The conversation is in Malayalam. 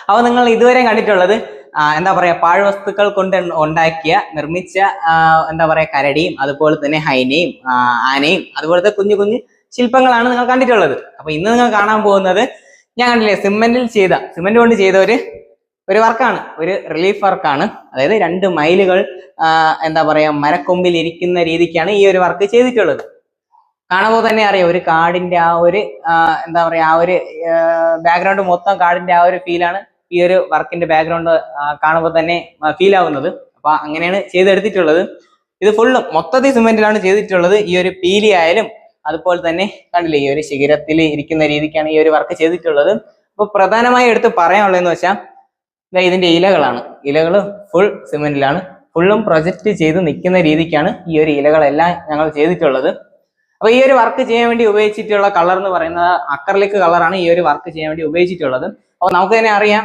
അപ്പോൾ നിങ്ങൾ ഇതുവരെ കണ്ടിട്ടുള്ളത് എന്താ പറയാ പാഴ്വസ്തുക്കൾ കൊണ്ട് നിർമ്മിച്ച എന്താ പറയാ കരടിയും അതുപോലെ തന്നെ ഹൈനയും ആനയും അതുപോലത്തെ കുഞ്ഞു കുഞ്ഞു ശില്പങ്ങളാണ് നിങ്ങൾ കണ്ടിട്ടുള്ളത്. അപ്പൊ ഇന്ന് നിങ്ങൾ കാണാൻ പോകുന്നത് ഞാൻ കണ്ടില്ലേ സിമെന്റ് കൊണ്ട് ചെയ്ത ഒരു വർക്കാണ്, ഒരു റിലീഫ് വർക്കാണ്. അതായത് 2 മയിലുകൾ എന്താ പറയാ മരക്കൊമ്പിൽ ഇരിക്കുന്ന രീതിക്കാണ് ഈ ഒരു വർക്ക് ചെയ്തിട്ടുള്ളത്. കാണുമ്പോൾ തന്നെ അറിയാം ഒരു കാടിന്റെ എന്താ പറയാ ബാക്ക്ഗ്രൗണ്ട് മൊത്തം കാടിന്റെ ഒരു ഫീലാണ് ഈ ഒരു വർക്കിന്റെ ബാക്ക്ഗ്രൗണ്ട് കാണുമ്പോൾ തന്നെ ഫീൽ ആവുന്നത്. അപ്പൊ അങ്ങനെയാണ് ചെയ്തെടുത്തിട്ടുള്ളത്. ഇത് ഫുള്ളും മൊത്തത്തിൽ സിമെന്റിലാണ് ചെയ്തിട്ടുള്ളത്. ഈ ഒരു പീലി ആയാലും അതുപോലെ തന്നെ കണ്ടില്ലേ ഈ ഒരു ശിഖരത്തിൽ ഇരിക്കുന്ന രീതിക്കാണ് ഈ ഒരു വർക്ക് ചെയ്തിട്ടുള്ളത്. അപ്പൊ പ്രധാനമായി എടുത്ത് പറയാനുള്ളതെന്ന് വെച്ചാൽ ഇതിന്റെ ഇലകൾ ഫുൾ സിമെന്റിലാണ്, ഫുള്ളും പ്രൊജക്റ്റ് ചെയ്ത് നിൽക്കുന്ന രീതിക്കാണ് ഈ ഒരു ഇലകളെല്ലാം ഞങ്ങൾ ചെയ്തിട്ടുള്ളത്. അപ്പൊ ഈ ഒരു വർക്ക് ചെയ്യാൻ വേണ്ടി ഉപയോഗിച്ചിട്ടുള്ള കളർ എന്ന് പറയുന്നത് അക്രലിക് കളറാണ് ഈ ഒരു വർക്ക് ചെയ്യാൻ വേണ്ടി ഉപയോഗിച്ചിട്ടുള്ളത്. അപ്പൊ നമുക്ക് തന്നെ അറിയാം